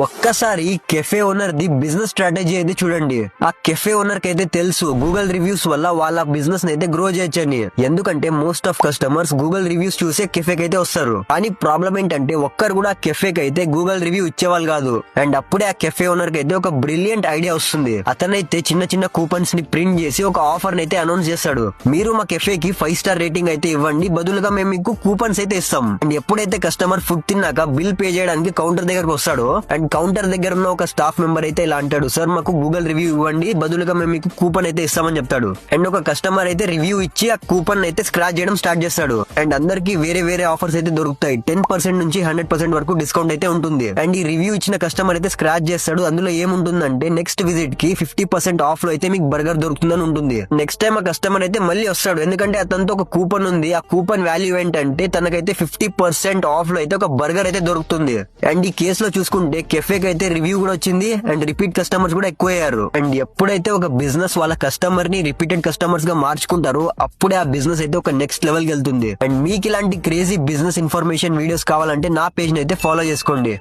ఒక్కసారి cafe owner the business strategy అయితే చూడండి. ఆ కెఫే ఓనర్ కి అయితే తెలుసు గూగుల్ రివ్యూస్ వల్ల వాళ్ళ బిజినెస్ అయితే గ్రో చేయొచ్చని. ఎందుకంటే most of customers Google reviews చూసే కెఫేకి అయితే వస్తారు. కానీ ప్రాబ్లం ఏంటంటే ఒక్కరు కూడా కెఫేకి అయితే గూగుల్ రివ్యూ ఇచ్చేవాళ్ళు కాదు. అండ్ అప్పుడే ఆ కెఫే ఓనర్ కి అయితే ఒక బ్రిలియంట్ ఐడియా వస్తుంది. అతనైతే చిన్న చిన్న కూపన్స్ ని ప్రింట్ చేసి ఒక ఆఫర్ అయితే అనౌన్స్ చేస్తాడు. మీరు మా కెఫేకి 5 స్టార్ రేటింగ్ అయితే ఇవ్వండి, బదులుగా మేము మీకు కూపన్స్ అయితే ఇస్తాం. అండ్ ఎప్పుడైతే కస్టమర్ ఫుడ్ తిన్నాక బిల్ పే చేయడానికి కౌంటర్ దగ్గరకు వస్తాడో అండ్ కౌంటర్ దగ్గర ఉన్న ఒక స్టాఫ్ మెంబర్ అయితే ఇలా అంటాడు, సార్ మాకు గూగుల్ రివ్యూ ఇవ్వండి, బదులుగా మేము మీకు కూపన్ అయితే ఇస్తామని చెప్తాడు. అండ్ ఒక కస్టమర్ అయితే రివ్యూ ఇచ్చి ఆ కూపన్ అయితే స్క్రాచ్ చేయడం స్టార్ట్ చేస్తాడు. అండ్ అందరికి వేరే వేరే ఆఫర్స్ అయితే దొరుకుతాయి. 10% నుంచి 100% వరకు డిస్కౌంట్ అయితే ఉంటుంది. అండ్ ఈ రివ్యూ ఇచ్చిన కస్టమర్ అయితే స్క్రాచ్ చేస్తాడు. అందులో ఏముంటుందంటే నెక్స్ట్ విజిట్ కి 50% ఆఫ్ లో అయితే మీకు బర్గర్ దొరుకుతుందని ఉంటుంది. నెక్స్ట్ టైం ఆ కస్టమర్ అయితే మళ్ళీ వస్తాడు, ఎందుకంటే అతనితో ఒక కూపన్ ఉంది. ఆ కూపన్ వాల్యూ ఏంటంటే తనకైతే 50% ఆఫ్ లో అయితే ఒక బర్గర్ అయితే దొరుకుతుంది. అండ్ ఈ కేసులో చూసుకుంటే కెఫేకి అయితే రివ్యూ కూడా వచ్చింది అండ్ రిపీట్ కస్టమర్స్ కూడా ఎక్కువ అయ్యారు. అండ్ ఎప్పుడైతే ఒక బిజినెస్ వాళ్ళ కస్టమర్ ని రిపీటెడ్ కస్టమర్స్ గా మార్చుకుంటారో అప్పుడే ఆ బిజినెస్ అయితే ఒక నెక్స్ట్ లెవెల్ కి వెళ్తుంది. అండ్ మీకు ఇలాంటి క్రేజీ బిజినెస్ ఇన్ఫర్మేషన్ వీడియోస్ కావాలంటే నా పేజ్ ని అయితే ఫాలో చేసుకోండి.